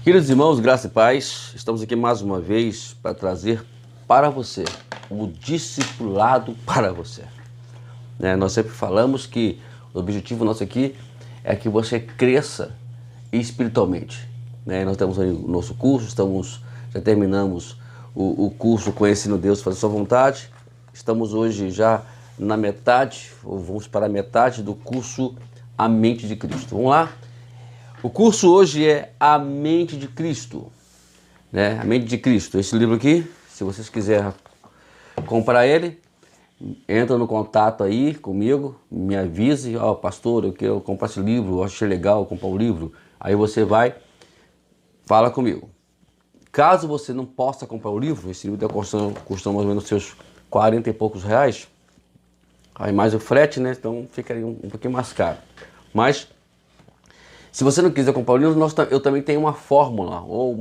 Queridos irmãos, graça e paz, estamos aqui mais uma vez para trazer para você o discipulado para você. Nós sempre falamos que o objetivo nosso aqui é que você cresça espiritualmente. Nós temos aí o nosso curso, já terminamos o curso Conhecendo Deus, Fazer Sua Vontade. Estamos hoje já na metade, ou vamos para a metade do curso A Mente de Cristo. Vamos lá? O curso hoje é A Mente de Cristo, A Mente de Cristo. Esse livro aqui, se vocês quiserem comprar ele, entra no contato aí comigo, me avise, pastor, eu quero comprar esse livro, eu achei legal comprar o livro. Aí você vai, fala comigo. Caso você não possa comprar o livro, esse livro custa mais ou menos seus 40 e poucos reais, aí mais o frete, então fica aí um pouquinho mais caro. Mas se você não quiser comprar o livro, eu também tenho uma fórmula, eu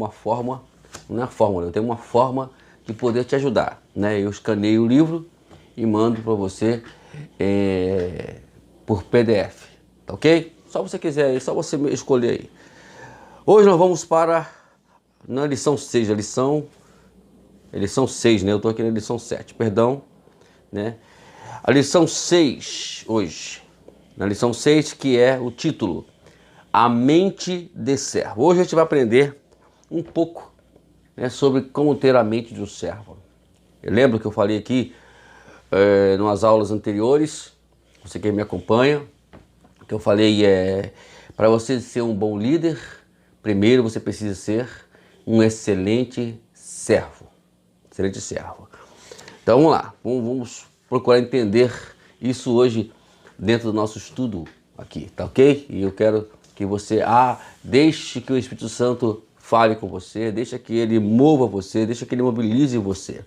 tenho uma forma de poder te ajudar. Eu escaneio o livro e mando para você por PDF, tá ok? Só você quiser aí, só você escolher aí. Hoje nós vamos na lição 6, a lição 6, eu estou aqui na lição 7, perdão, A lição 6 hoje, na lição 6, que é o título, A Mente de Servo. Hoje a gente vai aprender um pouco sobre como ter a mente de um servo. Eu lembro que eu falei aqui, nas aulas anteriores, você que me acompanha, que eu falei, para você ser um bom líder, primeiro você precisa ser um excelente servo. Excelente servo. Então vamos lá, vamos procurar entender isso hoje dentro do nosso estudo aqui, tá ok? E eu quero que você, deixe que o Espírito Santo fale com você, deixa que ele mova você, deixa que ele mobilize você,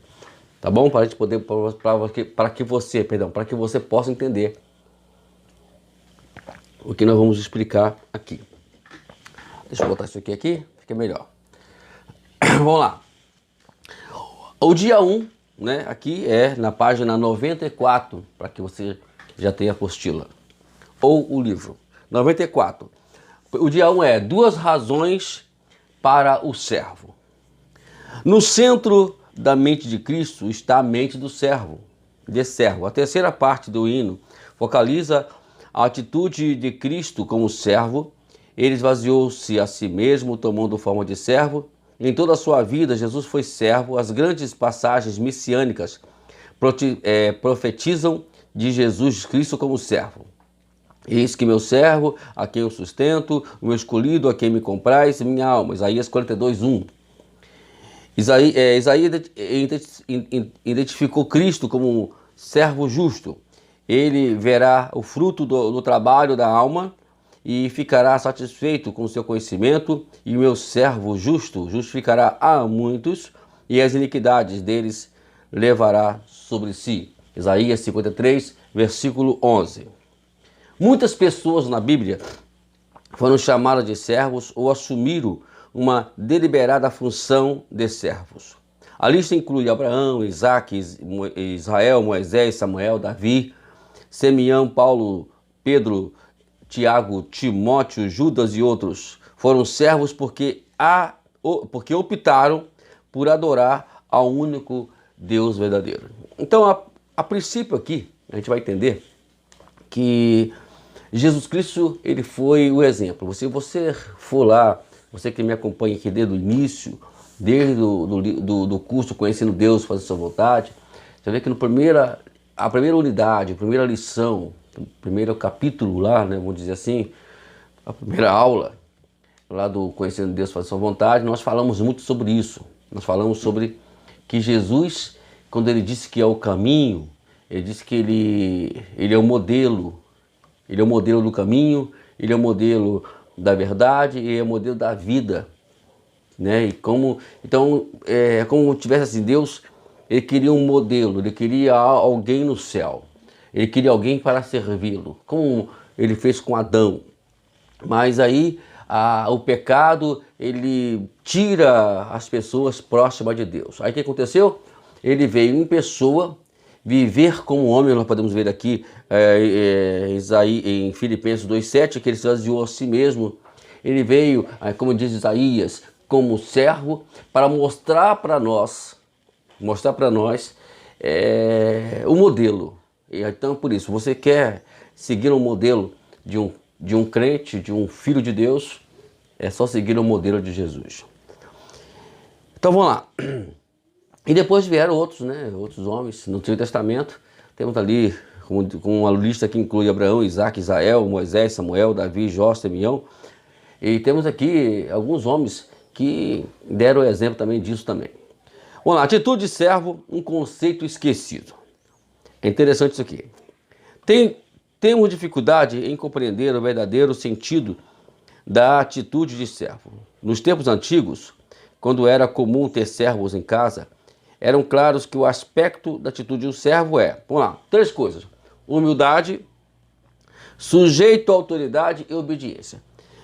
tá bom? Para a gente poder, para que você possa entender o que nós vamos explicar aqui. Deixa eu botar isso aqui, fica melhor. Vamos lá. O dia 1, aqui é na página 94, para que você já tenha a apostila, ou o livro. 94. O dia 1 é 2 razões para o servo. No centro da mente de Cristo está a mente do servo, A terceira parte do hino focaliza a atitude de Cristo como servo. Ele esvaziou-se a si mesmo, tomando forma de servo. Em toda a sua vida, Jesus foi servo. As grandes passagens messiânicas profetizam de Jesus Cristo como servo. Eis que meu servo, a quem eu sustento, o meu escolhido, a quem me comprais, minha alma. Isaías 42, 1. Isaías identificou Cristo como um servo justo. Ele verá o fruto do trabalho da alma e ficará satisfeito com o seu conhecimento. E o meu servo justo justificará a muitos e as iniquidades deles levará sobre si. Isaías 53, versículo 11. Muitas pessoas na Bíblia foram chamadas de servos ou assumiram uma deliberada função de servos. A lista inclui Abraão, Isaac, Israel, Moisés, Samuel, Davi, Simeão, Paulo, Pedro, Tiago, Timóteo, Judas e outros. Foram servos porque optaram por adorar ao único Deus verdadeiro. Então, a princípio aqui, a gente vai entender que Jesus Cristo, ele foi o exemplo. Se você for lá, você que me acompanha aqui desde o início, desde do curso Conhecendo Deus, Fazer Sua Vontade, você vê que a primeira unidade, a primeira lição, o primeiro capítulo lá, vamos dizer assim, a primeira aula lá do Conhecendo Deus, Fazer Sua Vontade, nós falamos muito sobre isso. Nós falamos sobre que Jesus, quando ele disse que é o caminho, ele disse que ele é o modelo. Ele é o modelo do caminho, ele é o modelo da verdade e é o modelo da vida. Então, como tivesse assim, Deus, ele queria um modelo, ele queria alguém no céu. Ele queria alguém para servi-lo, como ele fez com Adão. Mas aí o pecado, ele tira as pessoas próximas de Deus. Aí o que aconteceu? Ele veio em pessoa, viver como homem. Nós podemos ver aqui em Filipenses 2,7, que ele se esvaziou a si mesmo. Ele veio, como diz Isaías, como servo para mostrar para nós o modelo. E então, por isso, você quer seguir o modelo de um crente, de um filho de Deus, é só seguir o modelo de Jesus. Então vamos lá. E depois vieram outros, né? Outros homens no Antigo Testamento. Temos ali com uma lista que inclui Abraão, Isaac, Israel, Moisés, Samuel, Davi, Jó, Simeão. E temos aqui alguns homens que deram exemplo também disso também. Vamos lá, atitude de servo, um conceito esquecido. É interessante isso aqui. Temos dificuldade em compreender o verdadeiro sentido da atitude de servo. Nos tempos antigos, quando era comum ter servos em casa, eram claros que o aspecto da atitude de um servo vamos lá, 3 coisas: humildade, sujeito à autoridade e obediência.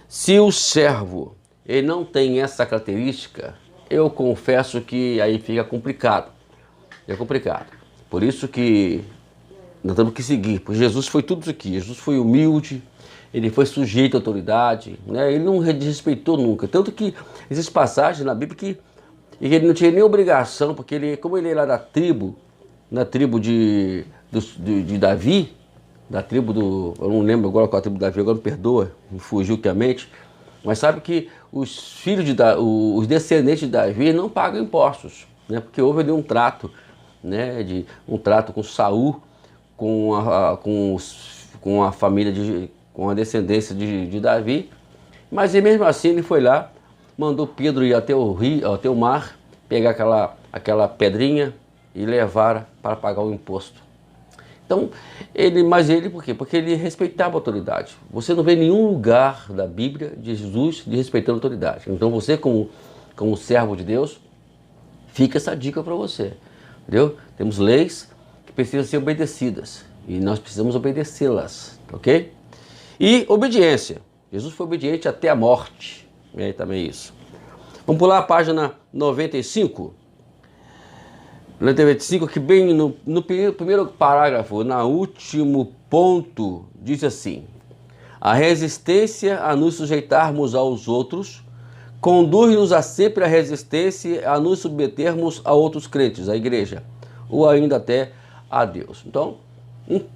Se o servo ele não tem essa característica, eu confesso que aí fica complicado. É complicado. Por isso que nós temos que seguir, porque Jesus foi tudo isso aqui. Jesus foi humilde, ele foi sujeito à autoridade, né? Ele não desrespeitou nunca. Tanto que existem passagens na Bíblia que ele não tinha nem obrigação, porque como ele era da tribo de Davi, da tribo eu não lembro agora qual a tribo de Davi, agora me perdoa, me fugiu que a mente, mas sabe que os filhos os descendentes de Davi não pagam impostos, né? Porque houve ali um trato, né? Um trato com Saul, com a família, com a descendência de Davi, mas mesmo assim ele foi lá, mandou Pedro ir até o rio, até o mar, pegar aquela pedrinha e levar para pagar o imposto. Então, por quê? Porque ele respeitava a autoridade. Você não vê nenhum lugar da Bíblia de Jesus de respeitando a autoridade. Então você, como servo de Deus, fica essa dica para você. Entendeu? Temos leis que precisam ser obedecidas e nós precisamos obedecê-las, ok? E obediência. Jesus foi obediente até a morte. E aí também isso. Vamos pular a página 95. 95, que bem no primeiro parágrafo, no último ponto, diz assim: a resistência a nos sujeitarmos aos outros conduz-nos a sempre a resistência a nos submetermos a outros crentes, a igreja, ou ainda até a Deus. Então,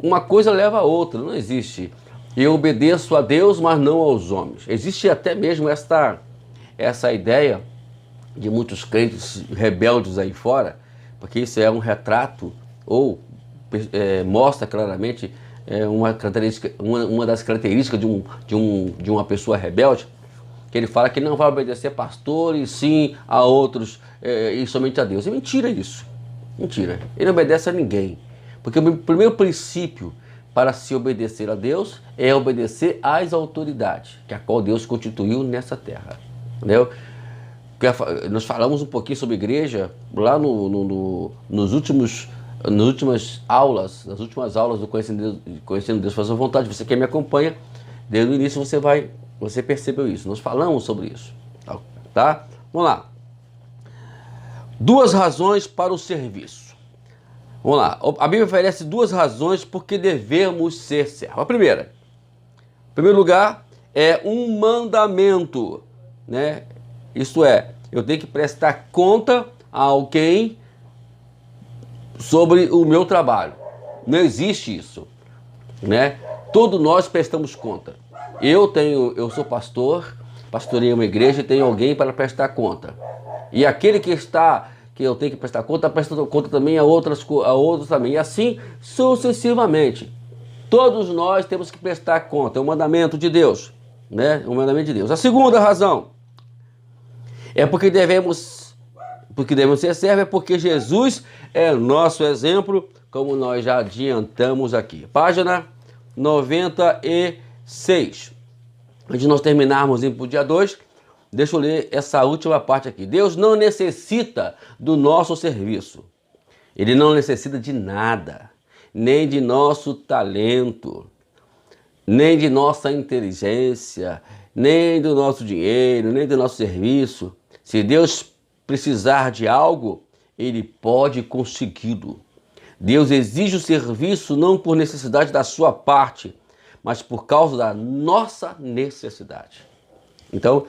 uma coisa leva a outra, não existe eu obedeço a Deus, mas não aos homens. Existe até mesmo essa ideia de muitos crentes rebeldes aí fora, porque isso é um retrato ou mostra claramente uma das características de uma pessoa rebelde, que ele fala que não vai obedecer a pastores, sim a outros e somente a Deus. É mentira isso. Mentira. Ele não obedece a ninguém. Porque o primeiro princípio para se obedecer a Deus é obedecer às autoridades, que a qual Deus constituiu nessa terra. Entendeu? Nós falamos um pouquinho sobre igreja lá nas últimas aulas do Conhecendo Deus, Fazendo Vontade. Você que me acompanha desde o início, você percebeu isso. Nós falamos sobre isso, tá? Vamos lá. 2 razões para o serviço. Vamos lá. A Bíblia oferece 2 razões porque devemos ser servos. A primeira, em primeiro lugar, é um mandamento, né? Isto é, eu tenho que prestar conta a alguém sobre o meu trabalho. Não existe isso, né? Todos nós prestamos conta. Eu sou pastor, pastorei uma igreja e tenho alguém para prestar conta. E aquele que eu tenho que prestar conta, presta conta também a outros também. E assim sucessivamente. Todos nós temos que prestar conta. É um mandamento de Deus, né? Um mandamento de Deus. A segunda razão é porque devemos ser servos, é porque Jesus é nosso exemplo, como nós já adiantamos aqui. Página 96. Antes de nós terminarmos para o dia 2, deixa eu ler essa última parte aqui. Deus não necessita do nosso serviço. Ele não necessita de nada, nem de nosso talento, nem de nossa inteligência, nem do nosso dinheiro, nem do nosso serviço. Se Deus precisar de algo, Ele pode consegui-lo. Deus exige o serviço não por necessidade da sua parte, mas por causa da nossa necessidade. Então,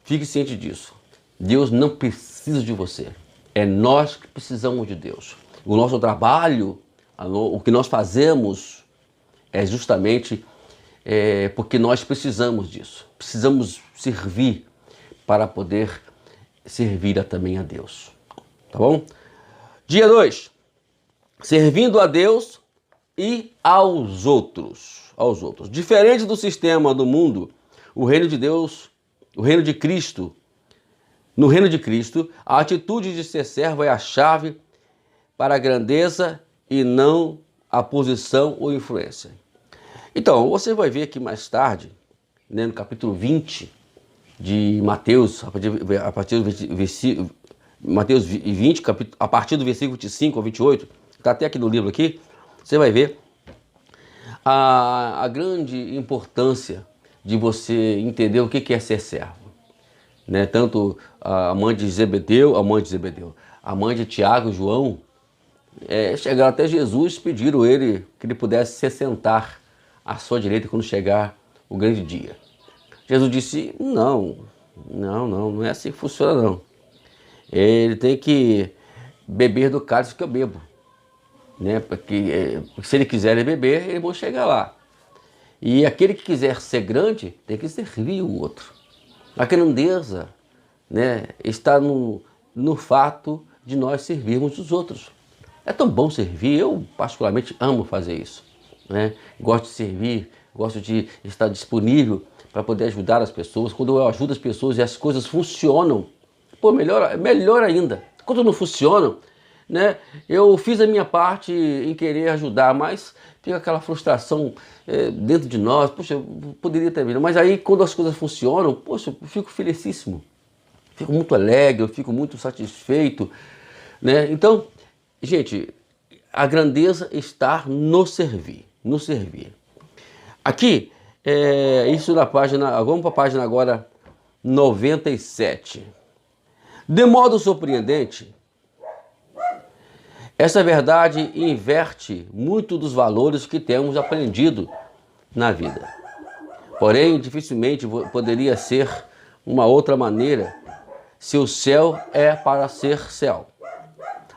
fique ciente disso. Deus não precisa de você. É nós que precisamos de Deus. O nosso trabalho, o que nós fazemos é justamente porque nós precisamos disso. Precisamos servir para poder servir também a Deus. Tá bom? Dia 2. Servindo a Deus e aos outros. Diferente do sistema do mundo, o reino de Deus, o reino de Cristo, no reino de Cristo, a atitude de ser servo é a chave para a grandeza e não a posição ou influência. Então, você vai ver aqui mais tarde, né, no capítulo 20 de Mateus, a partir do versículo Mateus 20, a partir do versículo 25 ao 28, está até aqui no livro aqui, você vai ver a grande importância de você entender o que é ser servo. Né? Tanto a mãe de Zebedeu, a mãe de Tiago e João, chegaram até Jesus, pediram que ele pudesse se sentar à sua direita quando chegar o grande dia. Jesus disse, não é assim que funciona não. Ele tem que beber do cálice que eu bebo. Né? Porque se ele quiser beber, eles vão chegar lá. E aquele que quiser ser grande, tem que servir o outro. A grandeza, né, está no fato de nós servirmos os outros. É tão bom servir, eu particularmente amo fazer isso. Né? Gosto de servir, gosto de estar disponível para poder ajudar as pessoas. Quando eu ajudo as pessoas e as coisas funcionam, pô, melhor ainda. Quando não funcionam, né, eu fiz a minha parte em querer ajudar, mas fica aquela frustração dentro de nós. Poxa, eu poderia ter vindo. Mas aí quando as coisas funcionam, poxa, eu fico felicíssimo. Fico muito alegre, eu fico muito satisfeito. Né? Então, gente, a grandeza está no servir. Aqui, isso na página, vamos para a página agora 97. De modo surpreendente, essa verdade inverte muito dos valores que temos aprendido na vida. Porém, dificilmente poderia ser uma outra maneira se o céu é para ser céu.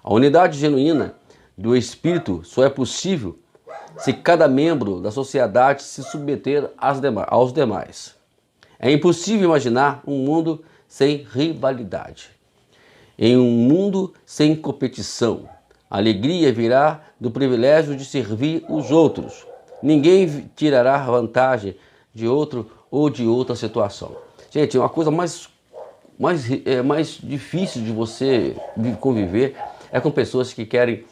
A unidade genuína do Espírito só é possível se cada membro da sociedade se submeter aos demais. É impossível imaginar um mundo sem rivalidade. Em um mundo sem competição, a alegria virá do privilégio de servir os outros. Ninguém tirará vantagem de outro ou de outra situação. Gente, uma coisa mais difícil de você conviver é com pessoas que querem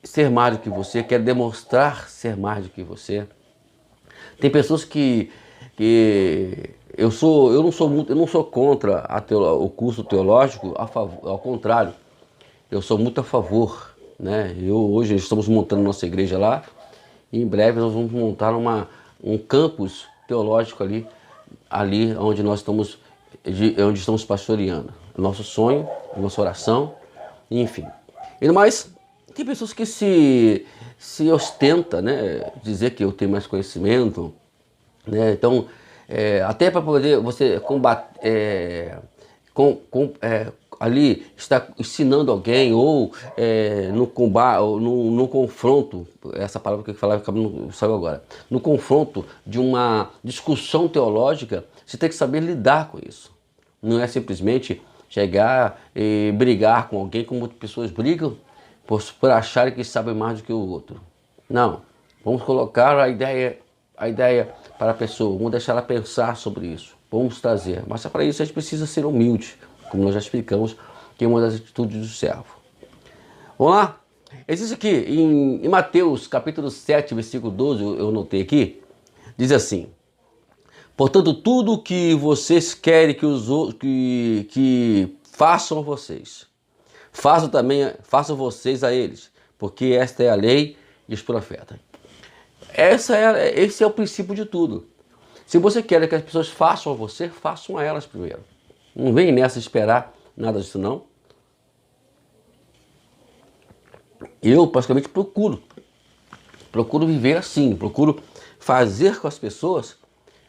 ser mais do que você, querem demonstrar ser mais do que você. Tem pessoas que eu não sou contra o curso teológico, ao contrário, eu sou muito a favor. Né? Hoje estamos montando nossa igreja lá e em breve nós vamos montar um campus teológico ali onde nós estamos pastoreando. Nosso sonho, nossa oração, enfim. E mais, tem pessoas que se ostenta, né? Dizer que eu tenho mais conhecimento, né? Então, até para poder você combater, ali está ensinando alguém ou no combate, ou no confronto, essa palavra que eu falava não saiu agora, no confronto de uma discussão teológica, você tem que saber lidar com isso. Não é simplesmente chegar e brigar com alguém como pessoas brigam por acharem que sabem mais do que o outro. Não, vamos colocar a ideia para a pessoa, vamos deixar ela pensar sobre isso, vamos trazer. Mas para isso a gente precisa ser humilde, como nós já explicamos, que é uma das atitudes do servo. Vamos lá? Existe aqui, em Mateus capítulo 7, versículo 12, eu notei aqui, diz assim: portanto, tudo o que vocês querem que façam a vocês, façam vocês a eles, porque esta é a lei e os profetas. Esse é o princípio de tudo. Se você quer que as pessoas façam a você, façam a elas primeiro. Não vem nessa esperar nada disso não. Eu, praticamente, procuro viver assim, procuro fazer com as pessoas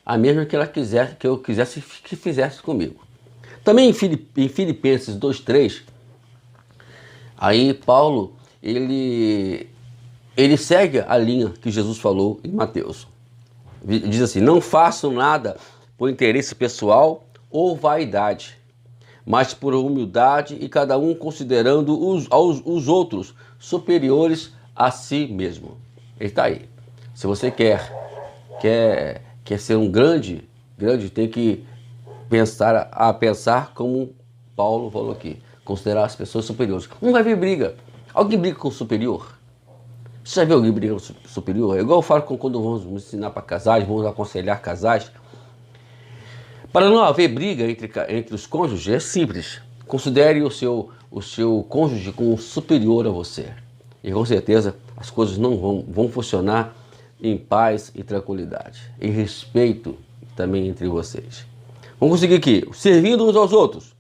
a mesma que eu quisesse que fizesse comigo. Também em Filipenses 2:3, aí Paulo, ele segue a linha que Jesus falou em Mateus. Diz assim: não façam nada por interesse pessoal ou vaidade, mas por humildade e cada um considerando os outros superiores a si mesmo. Ele está aí. Se você quer ser um grande, tem que pensar como Paulo falou aqui, considerar as pessoas superiores. Não vai haver briga. Alguém briga com o superior? Você já viu alguém brigar com o superior? É igual eu falo quando vamos ensinar para casais, vamos aconselhar casais. Para não haver briga entre os cônjuges, é simples. Considere o seu cônjuge como superior a você. E com certeza as coisas não vão funcionar em paz e tranquilidade. E respeito também entre vocês. Vamos conseguir aqui, servindo uns aos outros.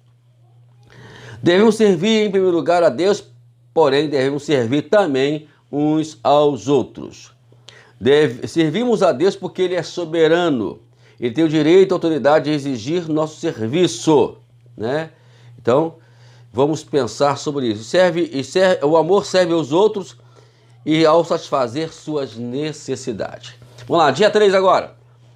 Devemos servir em primeiro lugar a Deus, porém devemos servir também uns aos outros. Servimos a Deus porque Ele é soberano. Ele tem o direito e a autoridade de exigir nosso serviço, né? Então, vamos pensar sobre isso. O amor serve aos outros e ao satisfazer suas necessidades. Vamos lá, dia 3 agora.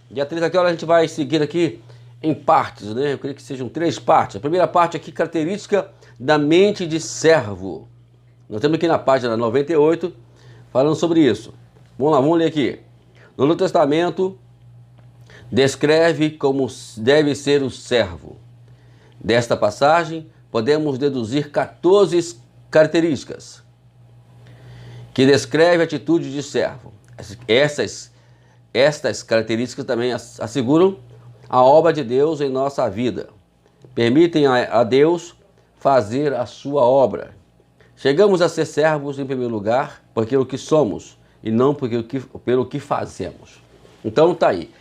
Dia 3 aqui, a gente vai seguir aqui em partes, né? Eu queria que sejam 3 partes. A primeira parte aqui, característica da mente de servo. Nós temos aqui na página 98, falando sobre isso. Vamos lá, vamos ler aqui. No Novo Testamento, descreve como deve ser o servo. Desta passagem, podemos deduzir 14 características que descrevem a atitude de servo. Estas características também asseguram a obra de Deus em nossa vida. Permitem a Deus fazer a sua obra. Chegamos a ser servos em primeiro lugar porque o que somos e não pelo que fazemos. Então tá aí.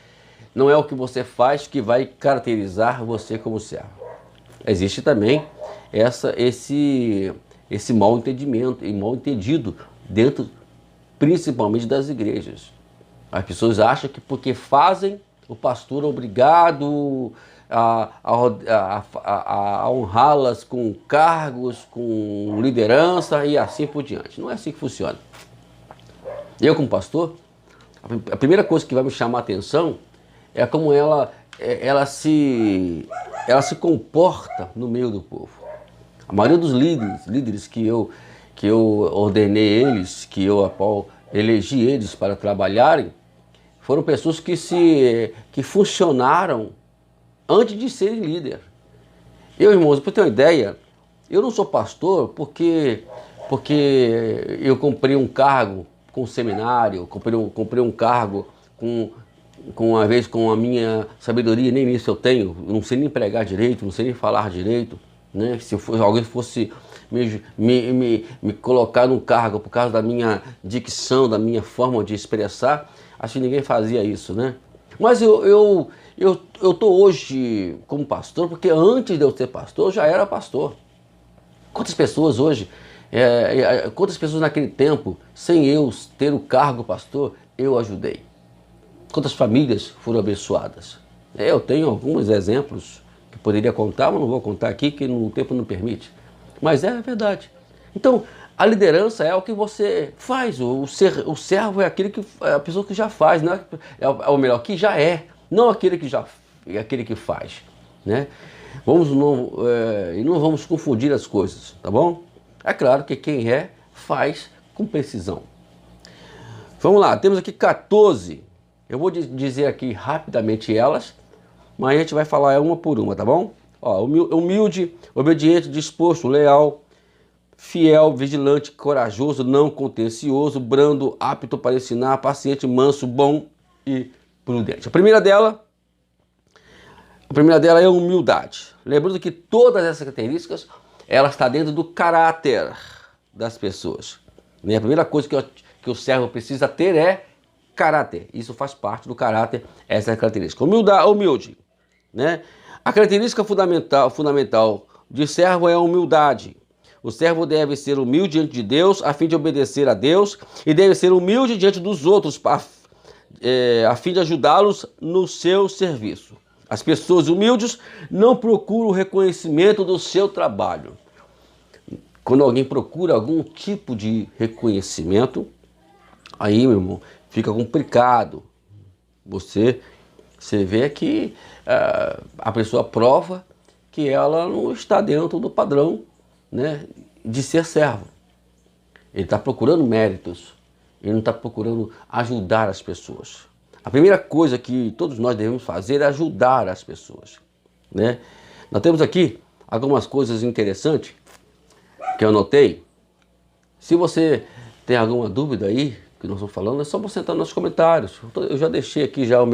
Não é o que você faz que vai caracterizar você como servo. Existe também esse mal entendimento e mal entendido dentro, principalmente das igrejas. As pessoas acham que porque fazem, o pastor é obrigado a honrá-las com cargos, com liderança e assim por diante. Não é assim que funciona. Eu, como pastor, a primeira coisa que vai me chamar a atenção é como ela se comporta no meio do povo. A maioria dos líderes que eu ordenei eles, que eu elegi eles para trabalharem, foram pessoas que funcionaram antes de serem líder. Irmãos, para ter uma ideia, eu não sou pastor porque eu comprei um cargo com um seminário, comprei um cargo com a minha sabedoria, nem isso eu tenho, eu não sei nem pregar direito, não sei nem falar direito, né? Se alguém fosse me colocar num cargo por causa da minha dicção, da minha forma de expressar, acho que ninguém fazia isso, né? Mas eu estou hoje como pastor porque antes de eu ser pastor, eu já era pastor. Quantas pessoas hoje, quantas pessoas naquele tempo, sem eu ter o cargo pastor, eu ajudei? Quantas famílias foram abençoadas? Eu tenho alguns exemplos que poderia contar, mas não vou contar aqui, que o tempo não permite. Mas é verdade. Então, a liderança é o que você faz. O servo é a pessoa que já faz, não ou melhor, que já é, não aquele que faz, né? E não vamos confundir as coisas, tá bom? É claro que quem faz com precisão. Vamos lá, temos aqui 14. Eu vou dizer aqui rapidamente elas, mas a gente vai falar uma por uma, tá bom? Ó, humilde, obediente, disposto, leal, fiel, vigilante, corajoso, não contencioso, brando, apto para ensinar, paciente, manso, bom e prudente. A primeira dela é a humildade. Lembrando que todas essas características, ela está dentro do caráter das pessoas. A primeira coisa que o servo precisa ter é caráter. Isso faz parte do caráter, essa é a característica. Humilde, né? A característica fundamental de servo é a humildade. O servo deve ser humilde diante de Deus, a fim de obedecer a Deus, e deve ser humilde diante dos outros, a fim de ajudá-los no seu serviço. As pessoas humildes não procuram o reconhecimento do seu trabalho. Quando alguém procura algum tipo de reconhecimento, aí, meu irmão, fica complicado. Você vê que a pessoa prova que ela não está dentro do padrão, né, de ser servo. Ele está procurando méritos, ele não está procurando ajudar as pessoas. A primeira coisa que todos nós devemos fazer é ajudar as pessoas, né? Nós temos aqui algumas coisas interessantes que eu anotei. Se você tem alguma dúvida aí que nós estamos falando, é só você entrar nos comentários. Eu já deixei aqui já os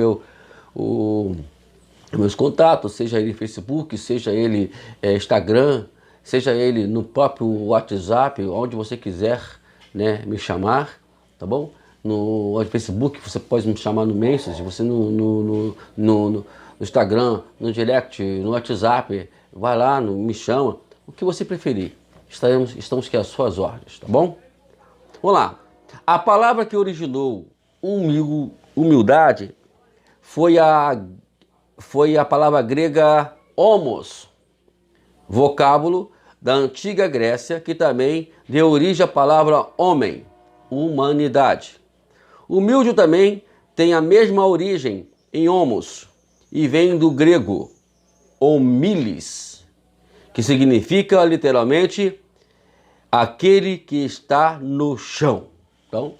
meus contatos, seja ele Facebook, seja ele Instagram, seja ele no próprio WhatsApp, onde você quiser, né, me chamar, tá bom? No Facebook você pode me chamar no Message, você no Instagram, no Direct, no WhatsApp, vai lá, me chama, o que você preferir. Estamos aqui às suas ordens, tá bom? Vamos lá. A palavra que originou humildade foi a palavra grega homos, vocábulo da antiga Grécia, que também deu origem à palavra homem, humanidade. Humilde também tem a mesma origem em homos e vem do grego homilis, que significa literalmente aquele que está no chão. Então,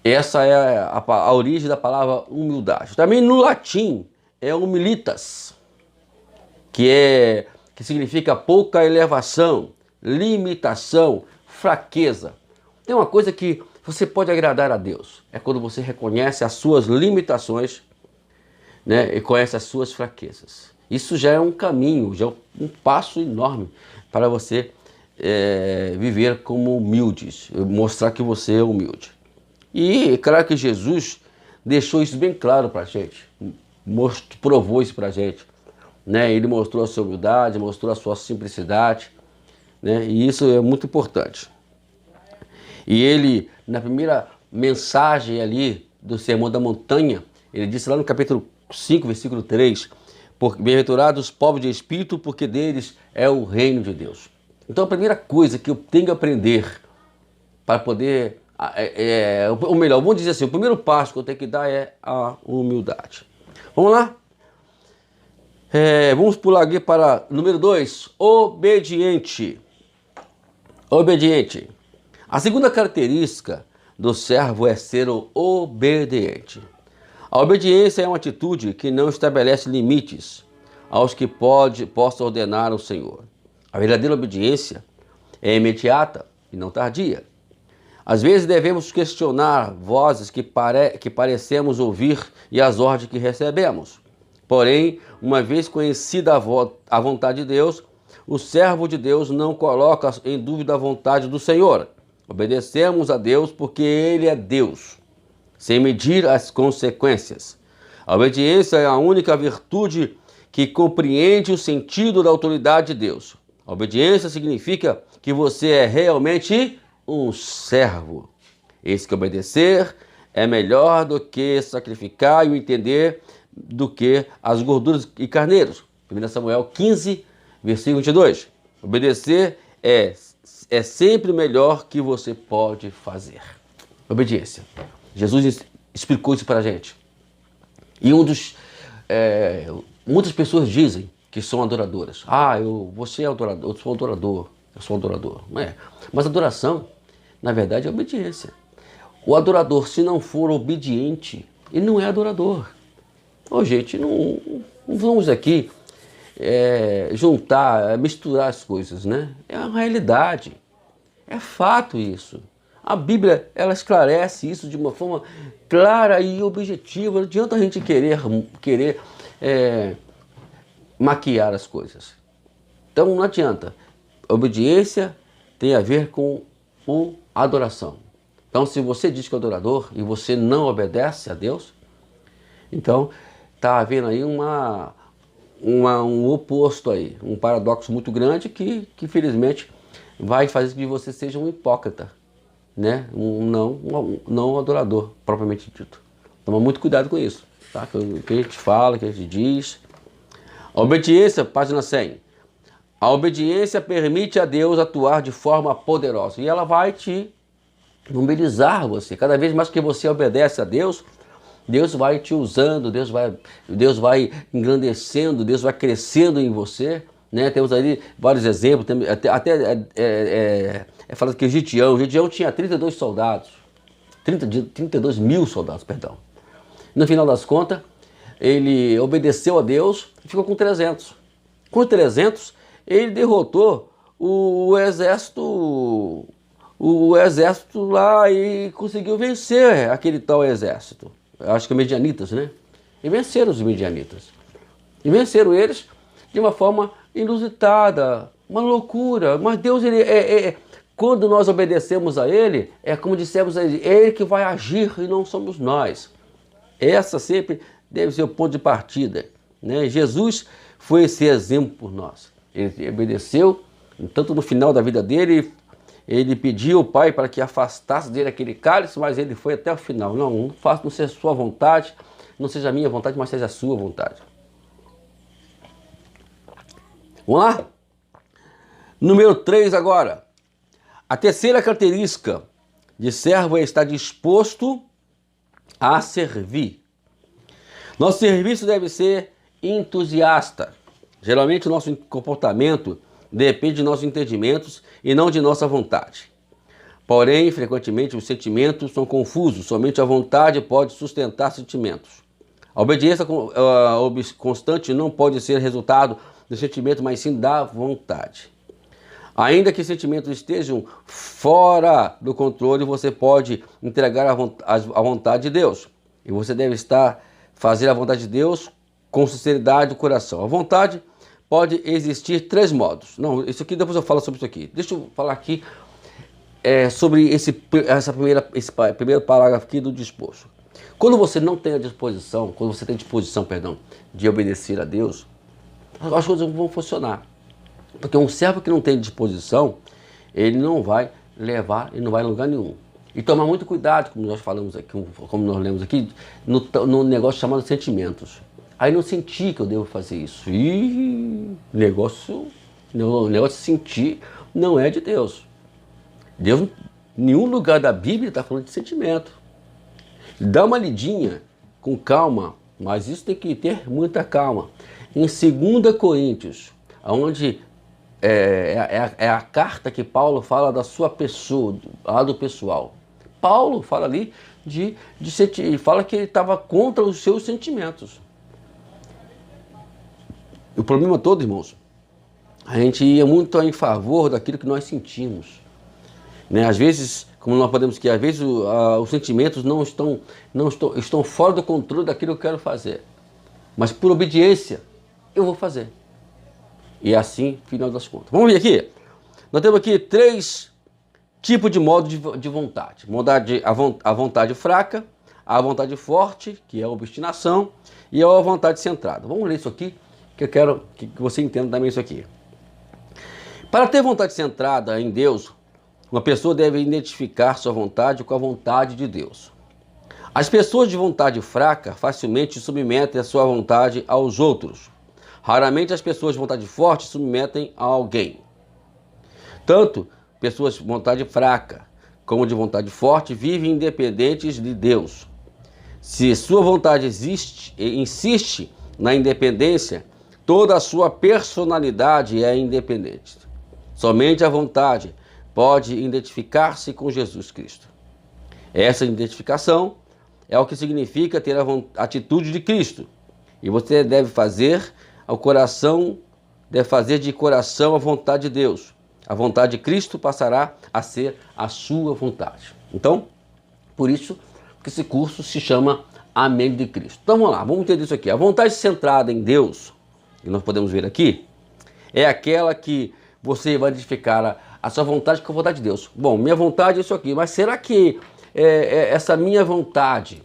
essa é a origem da palavra humildade. Também no latim é humilitas, que significa pouca elevação, limitação, fraqueza. Tem uma coisa que você pode agradar a Deus, é quando você reconhece as suas limitações, né, e conhece as suas fraquezas. Isso já é um caminho, já é um passo enorme para você viver como humildes, mostrar que você é humilde. E é claro que Jesus deixou isso bem claro para a gente, provou isso para a gente, né? Ele mostrou a sua humildade, mostrou a sua simplicidade, né? E isso é muito importante. E ele, na primeira mensagem ali do Sermão da Montanha, ele disse lá no capítulo 5, versículo 3, bem-aventurados os pobres de espírito, porque deles é o reino de Deus. Então a primeira coisa que eu tenho que aprender para poder, ou melhor, vamos dizer assim, o primeiro passo que eu tenho que dar é a humildade. Vamos lá? Vamos pular aqui para número 2, obediente. Obediente. A segunda característica do servo é ser obediente. A obediência é uma atitude que não estabelece limites aos que possa ordenar o Senhor. A verdadeira obediência é imediata e não tardia. Às vezes devemos questionar vozes que parecemos ouvir e as ordens que recebemos. Porém, uma vez conhecida a vontade de Deus, o servo de Deus não coloca em dúvida a vontade do Senhor. Obedecemos a Deus porque Ele é Deus, sem medir as consequências. A obediência é a única virtude que compreende o sentido da autoridade de Deus. A obediência significa que você é realmente um servo. Eis que obedecer é melhor do que sacrificar e o entender do que as gorduras e carneiros. 1 Samuel 15, versículo 22. Obedecer é sempre o melhor que você pode fazer. Obediência. Jesus explicou isso para a gente. E muitas pessoas dizem que são adoradoras. Você é adorador, eu sou adorador. Não é. Mas adoração, na verdade, é obediência. O adorador, se não for obediente, ele não é adorador. Gente, não vamos aqui misturar as coisas, né? É a realidade. É fato isso. A Bíblia, ela esclarece isso de uma forma clara e objetiva. Não adianta a gente querer maquiar as coisas. Então não adianta. Obediência tem a ver com adoração. Então se você diz que é adorador e você não obedece a Deus, então está havendo aí um oposto aí, um paradoxo muito grande que infelizmente vai fazer com que você seja um hipócrita, né? Não adorador, propriamente dito. Toma muito cuidado com isso, tá? Que a gente fala, que a gente diz. A obediência, página 100. A obediência permite a Deus atuar de forma poderosa. E ela vai te mobilizar você. Cada vez mais que você obedece a Deus, Deus vai te usando, Deus vai engrandecendo, Deus vai crescendo em você. Né? Temos ali vários exemplos, é falado que o Gideão tinha 32 soldados, 32 mil soldados, perdão. No final das contas, ele obedeceu a Deus e ficou com 300. Com 300, ele derrotou o exército lá e conseguiu vencer aquele tal exército. Acho que é Midianitas, né? E venceram os Midianitas. E venceram eles de uma forma inusitada, uma loucura. Mas Deus, quando nós obedecemos a Ele, é como dissemos a Ele, é Ele que vai agir e não somos nós. Essa sempre deve ser o ponto de partida. Né? Jesus foi esse exemplo por nós. Ele obedeceu, tanto no final da vida dele, ele pediu ao Pai para que afastasse dele aquele cálice, mas ele foi até o final. Não seja a sua vontade, não seja a minha vontade, mas seja a sua vontade. Vamos lá? Número 3 agora. A terceira característica de servo é estar disposto a servir. Nosso serviço deve ser entusiasta. Geralmente o nosso comportamento depende de nossos entendimentos e não de nossa vontade. Porém, frequentemente os sentimentos são confusos, somente a vontade pode sustentar sentimentos. A obediência constante não pode ser resultado do sentimento, mas sim da vontade. Ainda que sentimentos estejam fora do controle, você pode entregar a vontade de Deus. E você deve fazer a vontade de Deus com sinceridade do coração. A vontade pode existir 3 modos. Não, isso aqui depois eu falo sobre isso aqui. Deixa eu falar aqui sobre esse primeiro parágrafo aqui do disposto. Quando você não tem a disposição, de obedecer a Deus, as coisas não vão funcionar. Porque um servo que não tem disposição, ele não vai levar, ele não vai em lugar nenhum. E tomar muito cuidado, como nós falamos aqui, como nós lemos aqui, no negócio chamado sentimentos. Aí não senti que eu devo fazer isso. Negócio de sentir não é de Deus. Deus, em nenhum lugar da Bíblia está falando de sentimento. Dá uma lidinha com calma, mas isso tem que ter muita calma. Em 2 Coríntios, onde é a carta que Paulo fala da sua pessoa, lá do pessoal. Paulo fala ali fala que ele estava contra os seus sentimentos. O problema todo, irmãos, a gente ia muito em favor daquilo que nós sentimos. Né? Às vezes, como nós podemos que às vezes os sentimentos não estão fora do controle daquilo que eu quero fazer. Mas por obediência, eu vou fazer. E assim, final das contas. Vamos ver aqui. Nós temos aqui 3 tipos de modo de vontade. A vontade fraca, a vontade forte, que é a obstinação, e a vontade centrada. Vamos ler isso aqui, que eu quero que você entenda também isso aqui. Para ter vontade centrada em Deus, uma pessoa deve identificar sua vontade com a vontade de Deus. As pessoas de vontade fraca facilmente submetem a sua vontade aos outros. Raramente as pessoas de vontade forte submetem a alguém. Tanto pessoas de vontade fraca como de vontade forte vivem independentes de Deus. Se sua vontade insiste na independência, toda a sua personalidade é independente. Somente a vontade pode identificar-se com Jesus Cristo. Essa identificação é o que significa ter a atitude de Cristo. E você deve fazer de coração a vontade de Deus. A vontade de Cristo passará a ser a sua vontade. Então, por isso que esse curso se chama Amém de Cristo. Então vamos lá, vamos entender isso aqui. A vontade centrada em Deus, que nós podemos ver aqui, é aquela que você vai identificar a sua vontade com a vontade de Deus. Bom, minha vontade é isso aqui, mas será que essa minha vontade,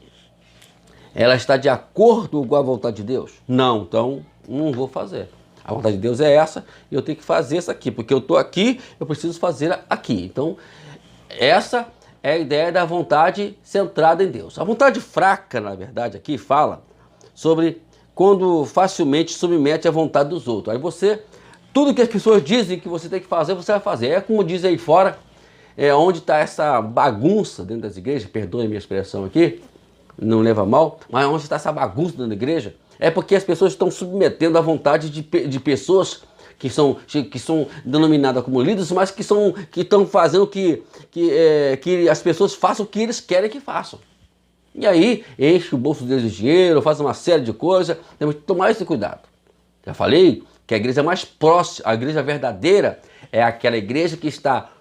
ela está de acordo com a vontade de Deus? Não, então não vou fazer. A vontade de Deus é essa e eu tenho que fazer essa aqui, porque eu estou aqui, eu preciso fazer aqui. Então, essa é a ideia da vontade centrada em Deus. A vontade fraca, na verdade, aqui fala sobre quando facilmente submete à vontade dos outros. Aí você, tudo que as pessoas dizem que você tem que fazer, você vai fazer. É como diz aí fora, onde está essa bagunça dentro das igrejas, perdoe a minha expressão aqui, não leva mal, mas onde está essa bagunça dentro da igreja, é porque as pessoas estão submetendo à vontade de pessoas que são denominadas como líderes, mas que estão fazendo que as pessoas façam o que eles querem que façam. E aí, enche o bolso deles de dinheiro, faz uma série de coisas, temos que tomar esse cuidado. Já falei que a igreja mais próxima, a igreja verdadeira, é aquela igreja que está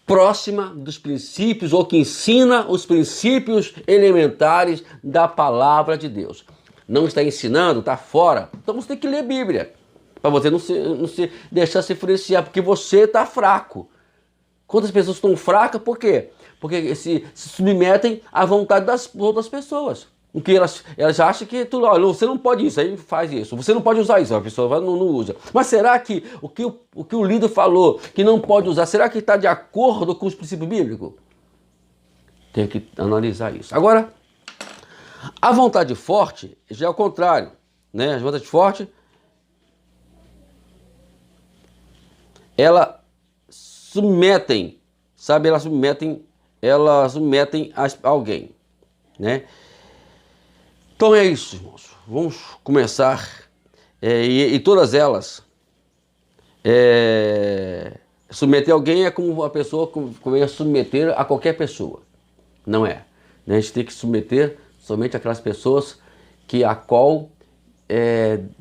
próxima dos princípios, ou que ensina os princípios elementares da palavra de Deus. Não está ensinando, está fora. Então você tem que ler Bíblia, para você não se deixar se influenciar, porque você está fraco. Quantas pessoas estão fracas? Por quê? Porque se submetem à vontade das outras pessoas. Porque elas acham que olha, você não pode isso, aí faz isso. Você não pode usar isso, a pessoa não usa. Mas será que o que o líder falou que não pode usar, será que está de acordo com os princípios bíblicos? Tem que analisar isso. Agora, a vontade forte já é o contrário, né? A vontade forte, ela submetem, sabe? Elas submetem a alguém, né? Então é isso, irmãos. Vamos começar. E todas elas, submeter alguém é como a pessoa começa a submeter a qualquer pessoa. Não é. A gente tem que submeter somente aquelas pessoas a qual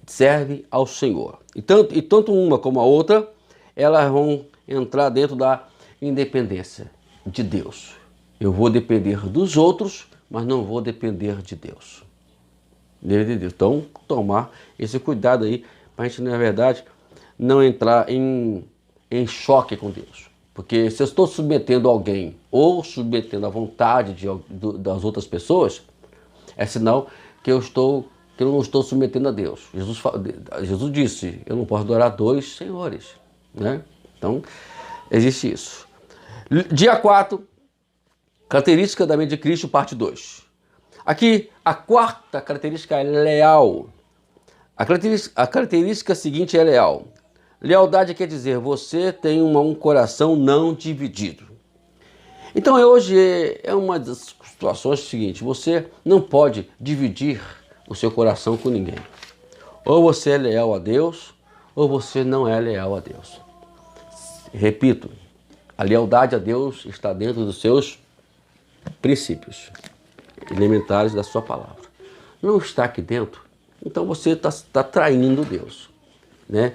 serve ao Senhor. E tanto uma como a outra, elas vão entrar dentro da independência de Deus. Eu vou depender dos outros, mas não vou depender de Deus. Então, tomar esse cuidado aí, para a gente, na verdade, não entrar em choque com Deus. Porque se eu estou submetendo alguém ou submetendo a vontade das outras pessoas, é sinal que eu não estou submetendo a Deus. Jesus disse, eu não posso adorar dois senhores, né? Então, existe isso. Dia 4, característica da mente de Cristo, parte 2. Aqui, a quarta característica é leal. A característica seguinte é leal. Lealdade quer dizer, você tem um coração não dividido. Então, hoje é uma das situações seguintes, você não pode dividir o seu coração com ninguém. Ou você é leal a Deus, ou você não é leal a Deus. Repito, a lealdade a Deus está dentro dos seus princípios elementares da sua palavra. Não está aqui dentro, então você está traindo Deus, né?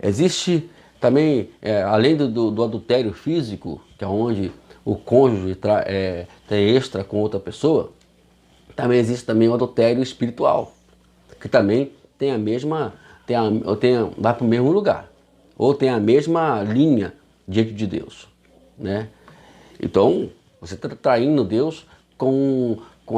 Existe também, além do adultério físico, que é onde o cônjuge tem extra com outra pessoa, também existe também o adultério espiritual, que também tem a mesma, vai para o mesmo lugar, ou tem a mesma linha diante de Deus, né? Então, você está traindo Deus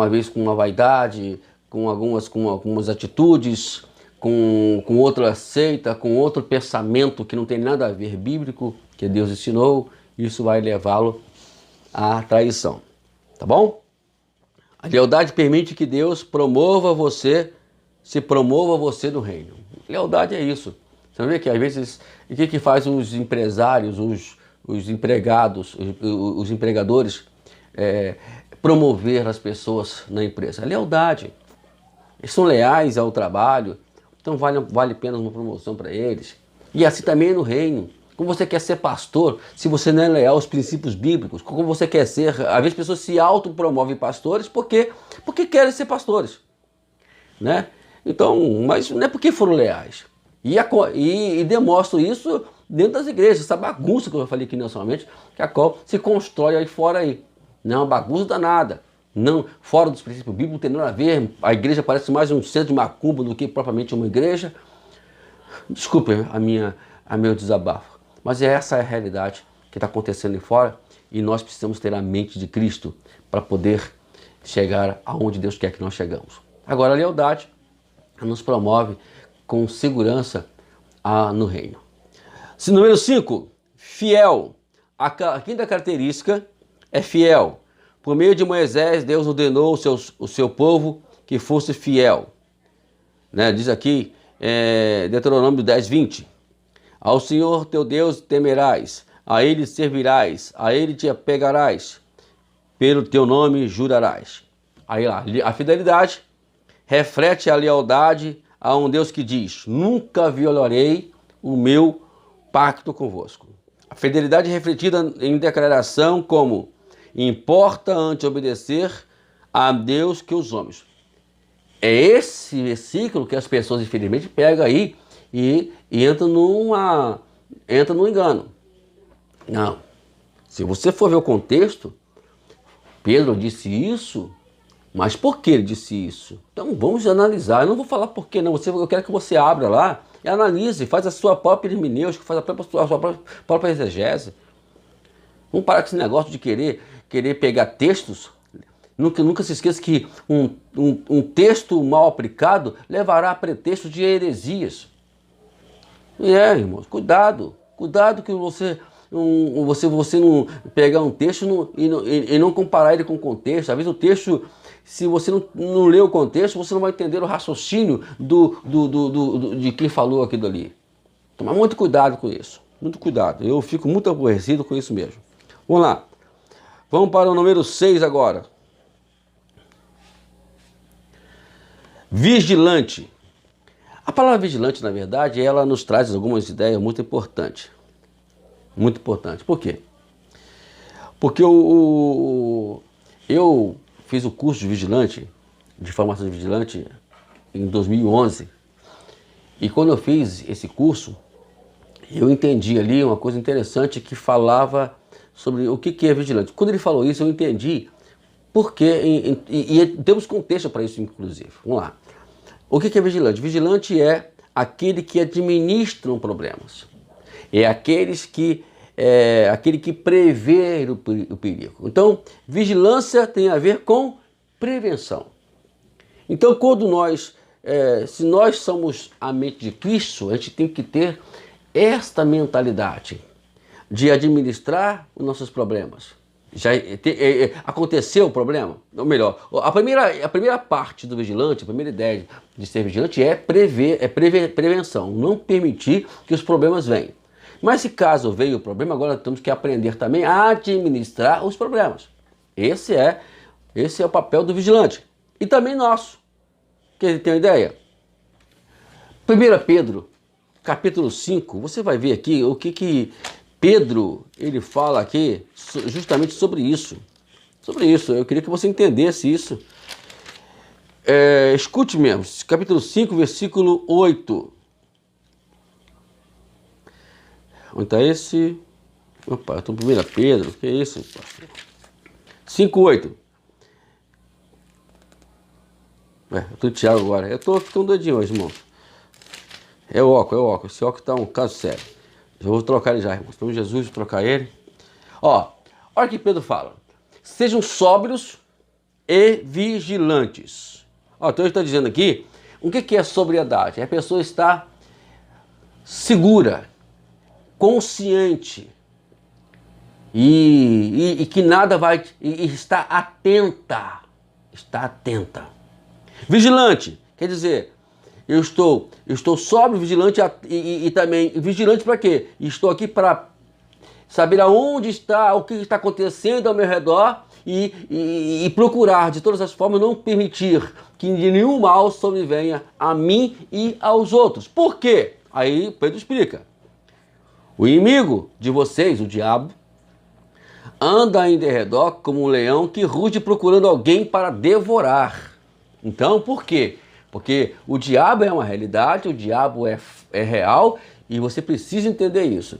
às vezes com uma vaidade, com algumas atitudes, com outra seita, com outro pensamento que não tem nada a ver bíblico, que Deus ensinou, isso vai levá-lo à traição, tá bom? A lealdade permite que Deus se promova você no reino. Lealdade é isso. Você vê que às vezes, o que faz os empresários, os empregados, os empregadores promover as pessoas na empresa? A lealdade. Eles são leais ao trabalho, então vale a pena uma promoção para eles. E assim também no reino. Como você quer ser pastor, se você não é leal aos princípios bíblicos? Como você quer ser? Às vezes as pessoas se autopromovem pastores porque querem ser pastores, né? Então, mas não é porque foram leais. E demonstram isso dentro das igrejas, essa bagunça que eu falei aqui nacionalmente, que a qual se constrói aí fora aí. Não é uma bagunça danada. Não, fora dos princípios bíblicos, não tem nada a ver. A igreja parece mais um centro de macumba do que propriamente uma igreja. Desculpem meu desabafo. Mas essa é a realidade que está acontecendo ali fora e nós precisamos ter a mente de Cristo para poder chegar aonde Deus quer que nós chegamos. Agora, a lealdade nos promove com segurança no reino. Número 5, fiel. A quinta característica é fiel. Por meio de Moisés, Deus ordenou o seu povo que fosse fiel. Né? Diz aqui, Deuteronômio 10, 20. Ao Senhor teu Deus temerás, a Ele servirás, a Ele te apegarás, pelo teu nome jurarás. Aí lá, a fidelidade reflete a lealdade a um Deus que diz: nunca violarei o meu pacto convosco. A fidelidade é refletida em declaração como: importa antes obedecer a Deus que os homens. É esse versículo que as pessoas, infelizmente, pegam aí e entram num engano. Não. Se você for ver o contexto, Pedro disse isso, mas por que ele disse isso? Então vamos analisar. Eu não vou falar por que não. Eu quero que você abra lá e analise, faz a sua própria hermenêutica, faz a sua própria exegese. Vamos parar com esse negócio de querer pegar textos. Nunca se esqueça que um texto mal aplicado levará a pretexto de heresias. Irmãos, cuidado que você não pegar um texto e não comparar ele com o contexto. Às vezes o texto, se você não ler o contexto, você não vai entender o raciocínio de quem falou aquilo ali. Tomar muito cuidado com isso, muito cuidado. Eu fico muito aborrecido com isso mesmo. Vamos lá, vamos para o número 6 agora. Vigilante. A palavra vigilante, na verdade, ela nos traz algumas ideias muito importantes. Muito importante. Por quê? Porque eu fiz o curso de vigilante, de formação de vigilante, em 2011. E quando eu fiz esse curso, eu entendi ali uma coisa interessante que falava sobre o que é vigilante. Quando ele falou isso, eu entendi por quê, e temos contexto para isso, inclusive. Vamos lá. O que é vigilante? Vigilante é aquele que administra problemas. É aquele que prevê o perigo. Então, vigilância tem a ver com prevenção. Então, se nós somos a mente de Cristo, a gente tem que ter esta mentalidade de administrar os nossos problemas. Aconteceu o problema? Ou melhor, a primeira parte do vigilante, a primeira ideia de ser vigilante é prevenção, não permitir que os problemas venham. Mas se caso veio o problema, agora temos que aprender também a administrar os problemas. Esse é o papel do vigilante. E também nosso. Quer ter uma ideia? 1 Pedro, capítulo 5, você vai ver aqui o que Pedro ele fala aqui justamente sobre isso. Sobre isso, eu queria que você entendesse isso. Escute mesmo, capítulo 5, versículo 8. Onde está esse? Opa, eu estou em 1 Pedro, que é isso? 5:8. Eu estou de Tiago agora. Eu estou ficando doidinho hoje, irmão. É o óculos. Esse óculos está um caso sério. Eu vou trocar ele já, irmão. Então Jesus, vou trocar ele. Olha o que Pedro fala. Sejam sóbrios e vigilantes. Então ele está dizendo aqui, o que é sobriedade? É a pessoa estar segura, consciente e que nada vai... E está atenta. Está atenta. Vigilante, quer dizer, eu estou sóbrio, vigilante e também vigilante para quê? Estou aqui para saber aonde está, o que está acontecendo ao meu redor e procurar de todas as formas não permitir que nenhum mal sobrevenha a mim e aos outros. Por quê? Aí Pedro explica. O inimigo de vocês, o diabo, anda em derredor como um leão que ruge procurando alguém para devorar. Então, por quê? Porque o diabo é uma realidade, o diabo é real e você precisa entender isso.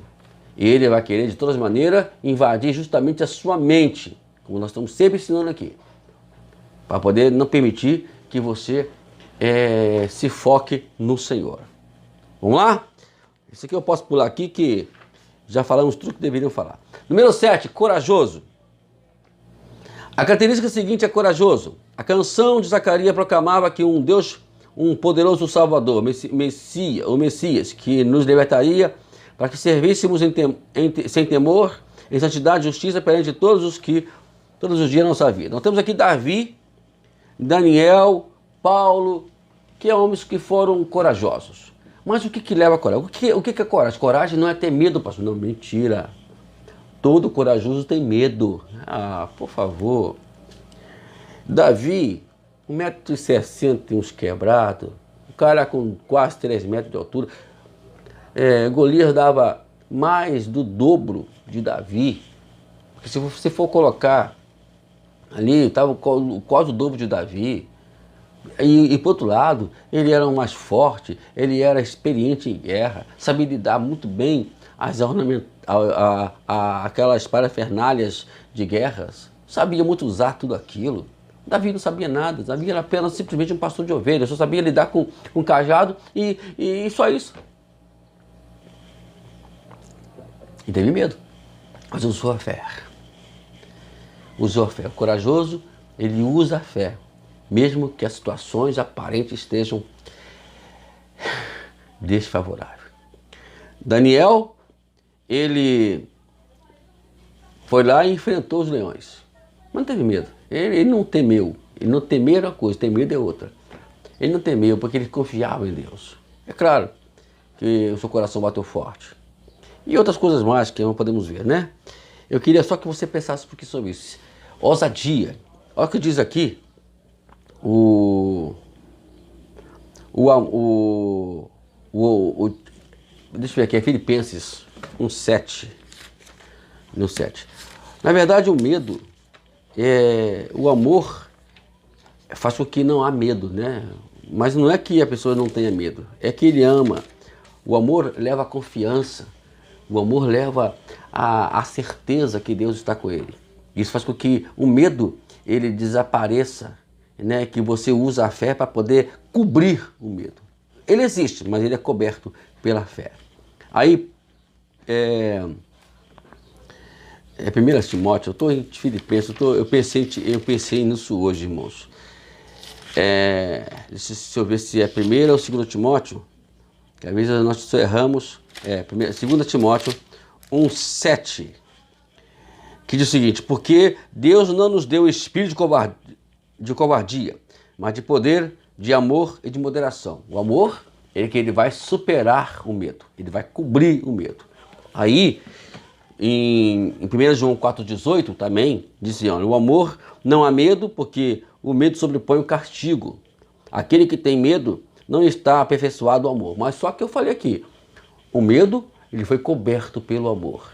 Ele vai querer, de todas as maneiras, invadir justamente a sua mente, como nós estamos sempre ensinando aqui, para poder não permitir que você se foque no Senhor. Vamos lá? Isso aqui eu posso pular aqui que já falamos tudo que deveriam falar. Número 7, corajoso. A característica seguinte é corajoso. A canção de Zacarias proclamava que um Deus, um poderoso Salvador, o Messias, que nos libertaria para que servíssemos sem temor, em santidade e justiça perante todos os que todos os dias da nossa vida. Nós temos aqui Davi, Daniel, Paulo, que é homens que foram corajosos. Mas o que leva a coragem? O que é coragem? Coragem não é ter medo, pastor. Não, mentira. Todo corajoso tem medo. Ah, por favor. Davi, 1,60 m, uns quebrados. O cara com quase 3 metros de altura. Golias dava mais do dobro de Davi. Porque se você for colocar ali, estava quase o dobro de Davi. E por outro lado, ele era o mais forte, ele era experiente em guerra, sabia lidar muito bem aquelas parafernálias de guerras, sabia muito usar tudo aquilo. Davi não sabia nada, Davi era apenas simplesmente um pastor de ovelhas, só sabia lidar com cajado e só isso. E teve medo, mas usou a fé. Usou a fé. O corajoso, ele usa a fé. Mesmo que as situações aparentes estejam desfavoráveis. Daniel, ele foi lá e enfrentou os leões. Mas não teve medo. Ele não temeu. Ele não temeu é uma coisa, ter medo é outra. Ele não temeu porque ele confiava em Deus. É claro que o seu coração bateu forte. E outras coisas mais que não podemos ver, né? Eu queria só que você pensasse um pouquinho sobre isso. Ousadia. Olha o que diz aqui. Deixa eu ver aqui, é Filipenses 1:7. No 7. Na verdade, o medo, o amor faz com que não há medo, né? Mas não é que a pessoa não tenha medo, é que ele ama. O amor leva a confiança, o amor leva a certeza que Deus está com ele. Isso faz com que o medo ele desapareça, né, que você usa a fé para poder cobrir o medo. Ele existe, mas ele é coberto pela fé. Aí, 1 Timóteo, eu estou em Filipenses, eu pensei nisso hoje, irmãos. Deixa eu ver se é 1 ou 2 Timóteo, que às vezes nós só erramos. 2 Timóteo 1:7, que diz o seguinte: porque Deus não nos deu espírito de covardia, mas de poder, de amor e de moderação. O amor é que ele vai superar o medo, ele vai cobrir o medo. Aí, em 1 João 4,18 também, diz assim, o amor não há medo, porque o medo sobrepõe o castigo. Aquele que tem medo não está aperfeiçoado o amor. Mas só que eu falei aqui, o medo ele foi coberto pelo amor.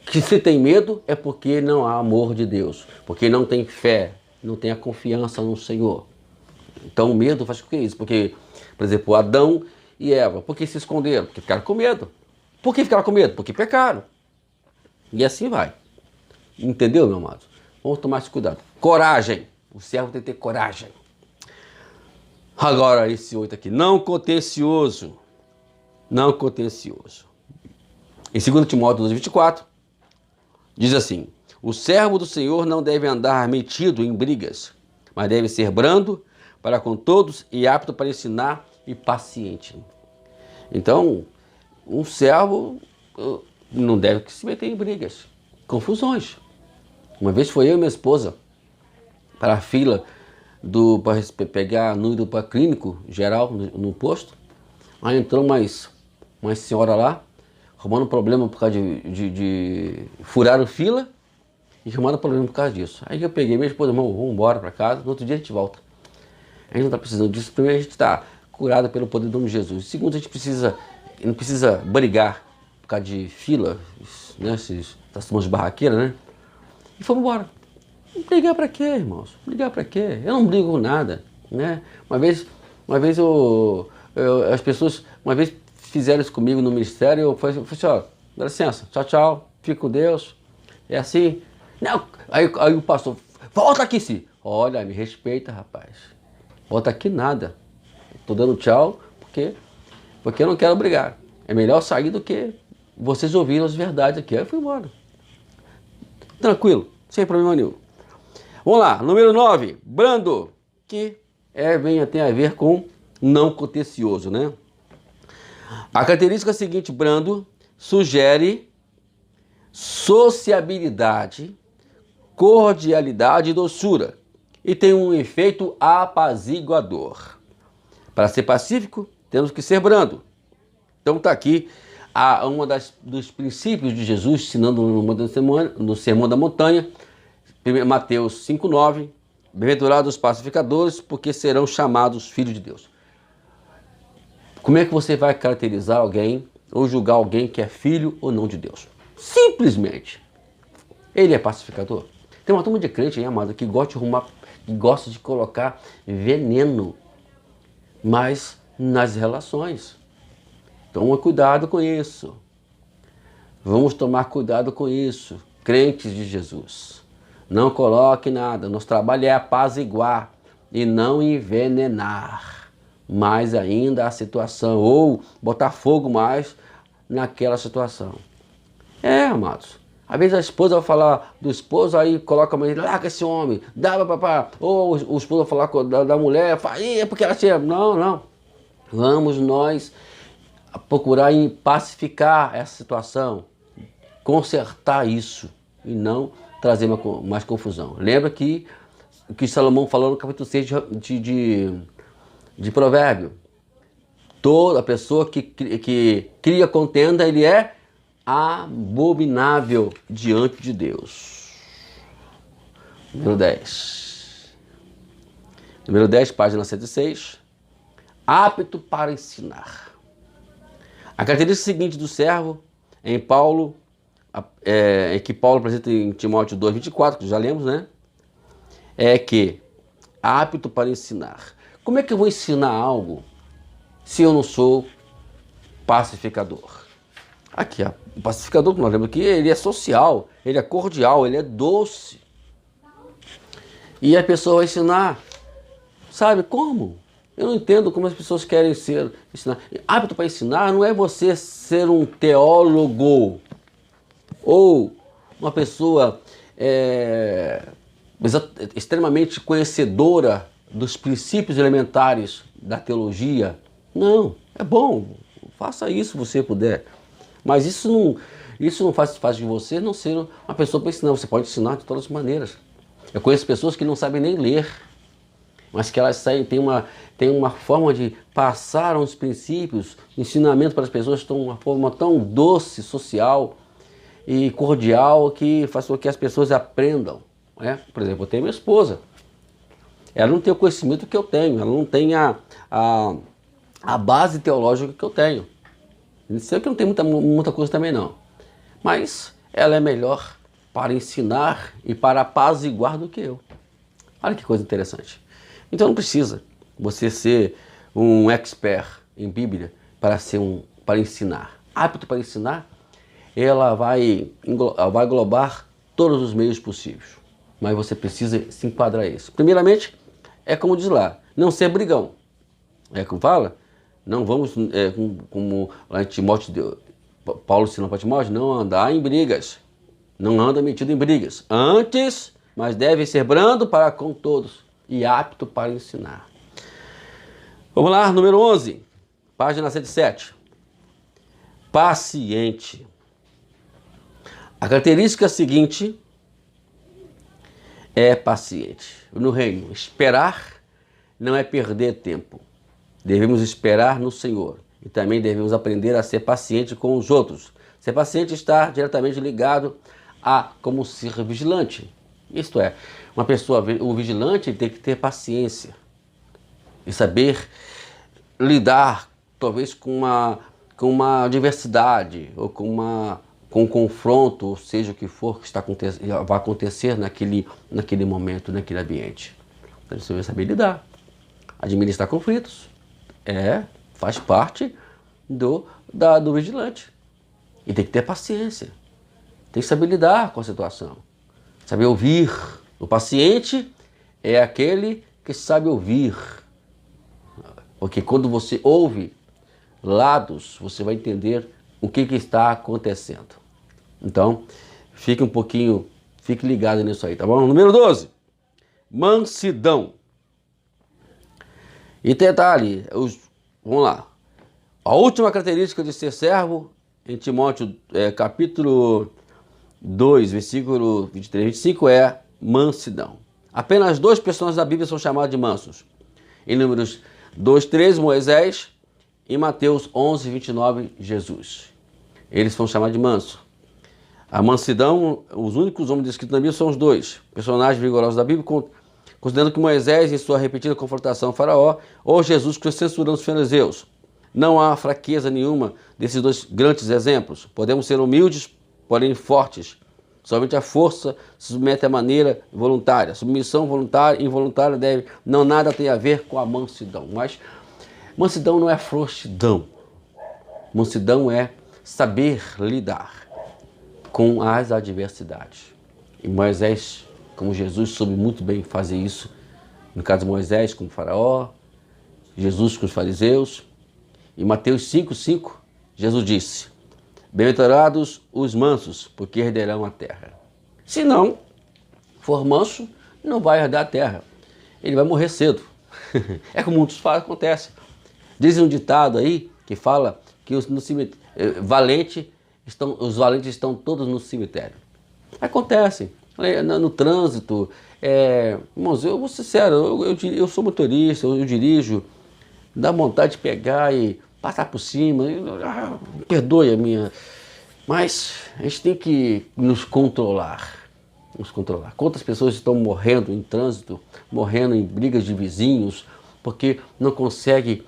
Que se tem medo é porque não há amor de Deus, porque não tem fé, não tem a confiança no Senhor. Então o medo faz o que é isso? Porque, por exemplo, Adão e Eva, por que se esconderam? Porque ficaram com medo. Por que ficaram com medo? Porque pecaram. E assim vai. Entendeu, meu amado? Vamos tomar esse cuidado. Coragem. O servo tem que ter coragem. Agora esse 8 aqui. Não contencioso. Não contencioso. Em 2 Timóteo 2,24, diz assim: o servo do Senhor não deve andar metido em brigas, mas deve ser brando para com todos e apto para ensinar e paciente. Então, um servo não deve se meter em brigas, confusões. Uma vez foi eu e minha esposa para a fila para pegar número para clínico geral no posto. Aí entrou uma senhora lá, arrumando problema por causa de furaram fila e arrumaram problema por causa disso. Aí eu peguei minha esposa, irmão, vamos embora para casa, no outro dia a gente volta. A gente não está precisando disso. Primeiro, a gente está curado pelo poder do nome de Jesus. Segundo, a gente não precisa brigar por causa de fila, né, essas barraqueiras, né? E fomos embora. Brigar para quê, irmãos? Brigar para quê? Eu não brigo com nada, né? Uma vez as pessoas, uma vez fizeram isso comigo no ministério, eu falei assim, ó, dá licença, tchau, tchau, fica com Deus. É assim. Não, aí o pastor, volta aqui, sim. Olha, me respeita, rapaz. Volta aqui nada. Tô dando tchau porque eu não quero brigar. É melhor sair do que vocês ouvirem as verdades aqui. Aí eu fui embora. Tranquilo, sem problema nenhum. Vamos lá, número 9, brando, que tem a ver com não contencioso, né? A característica seguinte, brando, sugere sociabilidade, cordialidade e doçura, e tem um efeito apaziguador. Para ser pacífico, temos que ser brando. Então está aqui dos princípios de Jesus, ensinando no Sermão da Montanha, Mateus 5,9, bem-aventurados os pacificadores, porque serão chamados filhos de Deus. Como é que você vai caracterizar alguém ou julgar alguém que é filho ou não de Deus? Simplesmente, ele é pacificador. Tem uma turma de crente aí, amado, que gosta de colocar veneno, mas nas relações. Toma cuidado com isso. Vamos tomar cuidado com isso. Crentes de Jesus. Não coloque nada. Nosso trabalho é apaziguar e não envenenar mais ainda a situação ou botar fogo mais naquela situação. Amados. Às vezes a esposa vai falar do esposo, aí coloca a mulher, larga esse homem, dá pra papá. Ou o esposo vai falar da mulher, fala, é porque ela tinha. Não. Vamos nós procurar pacificar essa situação, consertar isso e não trazer mais confusão. Lembra que o que Salomão falou no capítulo 6 de Provérbio. Toda pessoa que cria contenda, ele é abominável diante de Deus. Número 10. Número 10, página 106. Apto para ensinar. A característica seguinte do servo, em que Paulo apresenta em Timóteo 2,24, que já lemos, né? É que apto para ensinar. Como é que eu vou ensinar algo se eu não sou pacificador? Aqui, o pacificador que nós lemos aqui, ele é social, ele é cordial, ele é doce. E a pessoa vai ensinar, sabe como? Eu não entendo como as pessoas querem ensinar. Apto para ensinar não é você ser um teólogo ou uma pessoa extremamente conhecedora dos princípios elementares da teologia. Não, é bom, faça isso se você puder. Mas isso não faz de você não ser uma pessoa para ensinar. Você pode ensinar de todas as maneiras. Eu conheço pessoas que não sabem nem ler, mas que elas têm uma forma de passar os princípios, ensinamento para as pessoas de uma forma tão doce, social e cordial que faz com que as pessoas aprendam. Por exemplo, eu tenho minha esposa. Ela não tem o conhecimento que eu tenho, ela não tem a base teológica que eu tenho. Não sei que não tem muita coisa também não. Mas ela é melhor para ensinar e para apaziguar do que eu. Olha que coisa interessante. Então não precisa você ser um expert em Bíblia para ensinar. Apto para ensinar, ela vai englobar todos os meios possíveis. Mas você precisa se enquadrar isso. Primeiramente, é como diz lá, não ser brigão. Como fala? Não vamos, como lá em Timóteo, Paulo ensina para Timóteo, não andar em brigas. Não anda metido em brigas. Antes, mas deve ser brando para com todos e apto para ensinar. Vamos lá, número 11, página 107. Paciente. A característica seguinte é paciente. No reino, esperar não é perder tempo. Devemos esperar no Senhor e também devemos aprender a ser paciente com os outros. Ser paciente está diretamente ligado a como ser vigilante. Isto é, o vigilante tem que ter paciência e saber lidar, talvez, com uma adversidade ou com um confronto, ou seja o que for que vai acontecer naquele momento, naquele ambiente. Então você vai saber lidar, administrar conflitos. Faz parte do vigilante. E tem que ter paciência. Tem que saber lidar com a situação. Saber ouvir. O paciente é aquele que sabe ouvir. Porque quando você ouve lados, você vai entender o que está acontecendo. Então, fique ligado nisso aí, tá bom? Número 12. Mansidão. E detalhe, vamos lá. A última característica de ser servo, em Timóteo capítulo 2, versículo 23 e 25, é mansidão. Apenas 2 personagens da Bíblia são chamados de mansos. Em Números 2:13, Moisés, e Mateus 11:29, Jesus. Eles são chamados de mansos. A mansidão, os únicos homens descritos na Bíblia são os 2 personagens vigorosos da Bíblia, considerando que Moisés, em sua repetida confrontação ao faraó, ou Jesus censurando os fariseus. Não há fraqueza nenhuma desses 2 grandes exemplos. Podemos ser humildes, porém fortes. Somente a força se submete à maneira voluntária. Submissão voluntária e involuntária não nada tem a ver com a mansidão. Mas mansidão não é frouxidão. Mansidão é saber lidar com as adversidades. E Moisés, como Jesus, soube muito bem fazer isso. No caso de Moisés com o faraó, Jesus com os fariseus. Em Mateus 5:5, Jesus disse: bem-aventurados os mansos, porque herdarão a terra. Se não for manso, não vai herdar a terra. Ele vai morrer cedo. É como muitos acontece. Dizem um ditado aí que fala que os valentes estão todos no cemitério. Acontece. No trânsito. Irmãos, eu vou ser sincero, eu sou motorista, eu dirijo. Dá vontade de pegar e passar por cima. Perdoe a minha... Mas a gente tem que nos controlar. Quantas pessoas estão morrendo em trânsito, morrendo em brigas de vizinhos, porque não consegue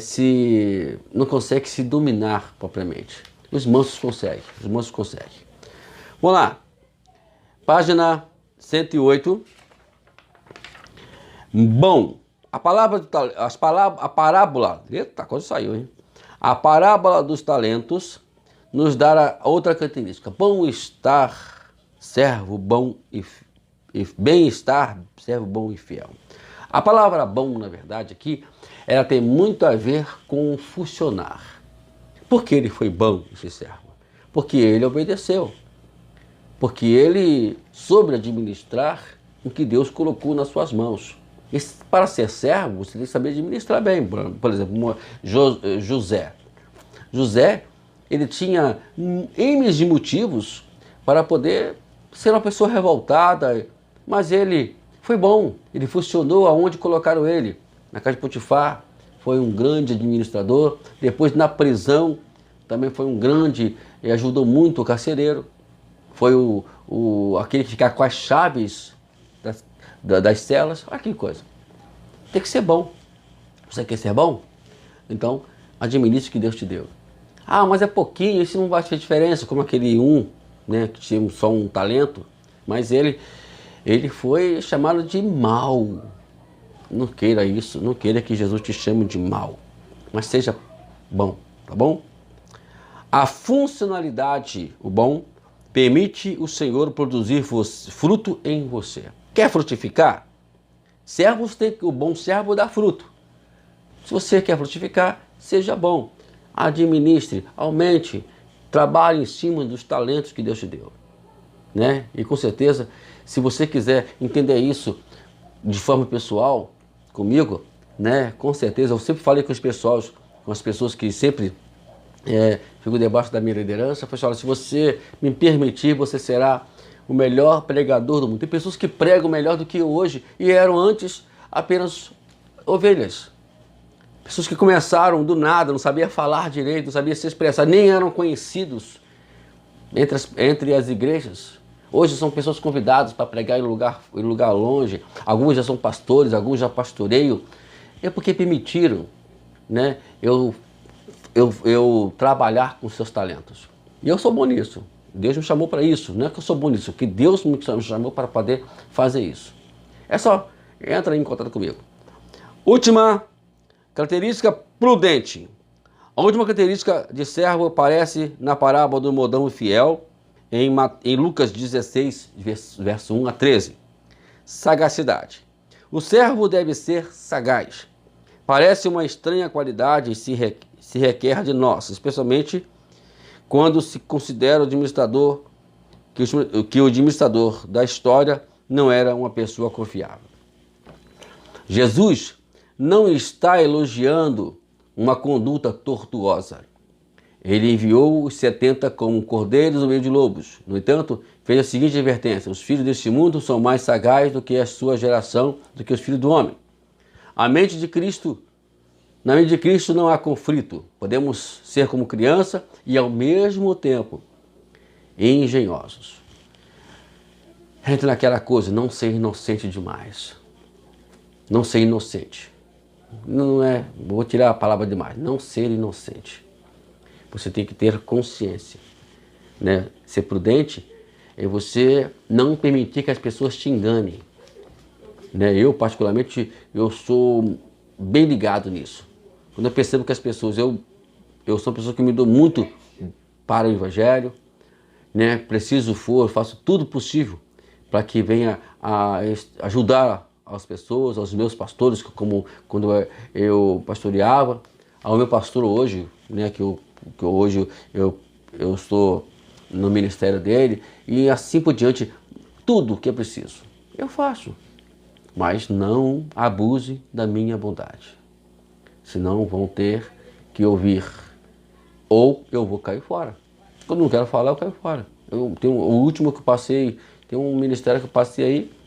se dominar propriamente. Os mansos conseguem. Vamos lá. Página 108. Bom. A parábola... Eita, quase saiu, hein? A parábola dos talentos nos dá outra característica. Bom-estar, servo bom e bem-estar, servo bom e fiel. A palavra bom, na verdade, aqui, ela tem muito a ver com funcionar. Por que ele foi bom, esse servo? Porque ele obedeceu. Porque ele soube administrar o que Deus colocou nas suas mãos. E para ser servo, você tem que saber administrar bem. Por exemplo, José. José, ele tinha N de motivos para poder ser uma pessoa revoltada, mas ele foi bom. Ele funcionou aonde colocaram ele. Na casa de Potifar, foi um grande administrador. Depois, na prisão, também foi um grande e ajudou muito o carcereiro. Foi aquele que fica com as chaves das celas. Olha que coisa. Tem que ser bom. Você quer ser bom? Então, administre o que Deus te deu. Ah, mas é pouquinho, isso não vai fazer diferença, como aquele né, que tinha só um talento. Mas ele foi chamado de mau. Não queira isso, não queira que Jesus te chame de mau. Mas seja bom, tá bom? A funcionalidade, o bom, permite o Senhor produzir fruto em você. Quer frutificar? O bom servo dá fruto. Se você quer frutificar, seja bom. Administre, aumente, trabalhe em cima dos talentos que Deus te deu. Né? E com certeza, se você quiser entender isso de forma pessoal, comigo, né? Com certeza, eu sempre falei com as pessoas que sempre ficam debaixo da minha liderança, eu falei, olha, se você me permitir, você será o melhor pregador do mundo. Tem pessoas que pregam melhor do que eu hoje e eram antes apenas ovelhas. Pessoas que começaram do nada, não sabiam falar direito, não sabiam se expressar, nem eram conhecidos entre as igrejas. Hoje são pessoas convidadas para pregar em lugar longe. Alguns já são pastores, alguns já pastoreiam. É porque permitiram, né, eu trabalhar com seus talentos. E eu sou bom nisso. Deus me chamou para isso. Não é que eu sou bom nisso, que Deus me chamou para poder fazer isso. É só, entra em contato comigo. Última característica, prudente. A última característica de servo aparece na parábola do modão fiel, em Lucas 16, verso 1 a 13. Sagacidade. O servo deve ser sagaz. Parece uma estranha qualidade e se requer de nós, especialmente quando se considera que o administrador da história não era uma pessoa confiável. Jesus não está elogiando uma conduta tortuosa. Ele enviou os 70 como cordeiros no meio de lobos. No entanto, fez a seguinte advertência: os filhos deste mundo são mais sagazes do que a sua geração, do que os filhos do homem. Na mente de Cristo não há conflito. Podemos ser como criança e ao mesmo tempo engenhosos. Entra naquela coisa, não ser inocente demais. Não ser inocente. Não é, vou tirar a palavra demais, não ser inocente. Você tem que ter consciência, né? Ser prudente é você não permitir que as pessoas te enganem, né? Eu particularmente, eu sou bem ligado nisso. Quando eu percebo que as pessoas, eu sou uma pessoa que me dou muito para o Evangelho, né? Eu faço tudo possível para que venha a ajudar as pessoas, aos meus pastores, como quando eu pastoreava, ao meu pastor hoje, né, que hoje eu estou no ministério dele, e assim por diante, tudo que é preciso, eu faço. Mas não abuse da minha bondade, senão vão ter que ouvir, ou eu vou cair fora. Quando não quero falar, eu caio fora. Eu tenho o último que eu passei, tem um ministério que eu passei aí,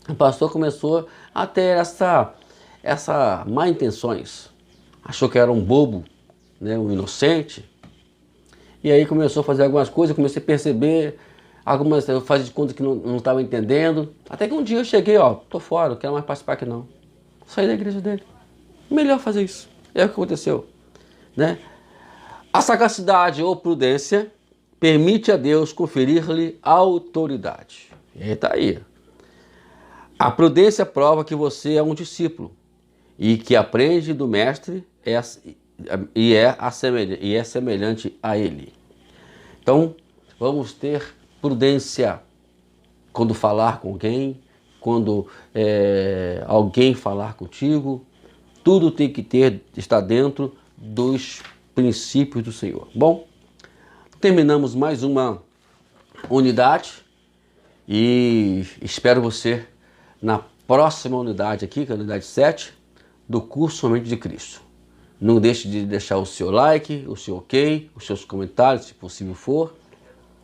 o pastor começou a ter essa má intenções. Achou que era um bobo, né, um inocente. E aí começou a fazer algumas coisas, eu comecei a perceber, eu fazia de conta que não estava entendendo. Até que um dia eu cheguei, tô fora, não quero mais participar aqui não. Saí da igreja dele. Melhor fazer isso. É o que aconteceu, né? A sagacidade ou prudência permite a Deus conferir-lhe autoridade. E está aí. A prudência prova que você é um discípulo e que aprende do mestre e é semelhante a ele. Então, vamos ter prudência quando falar com alguém, quando alguém falar contigo. Tudo tem que estar dentro dos princípios do Senhor. Bom, terminamos mais uma unidade e espero você na próxima unidade aqui, que é a unidade 7, do curso Mente de Cristo. Não deixe de deixar o seu like, o seu ok, os seus comentários, se possível for,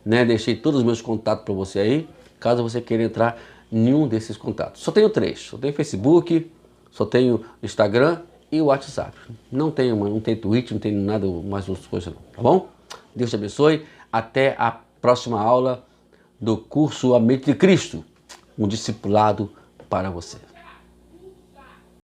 né? Deixei todos os meus contatos para você aí, caso você queira entrar em nenhum desses contatos. Só tenho 3, só tenho Facebook, só tenho Instagram e o WhatsApp. Não tenho Twitch, não tenho nada mais outras coisas não, tá bom? Deus te abençoe, até a próxima aula do curso A Mente de Cristo, um discipulado para você.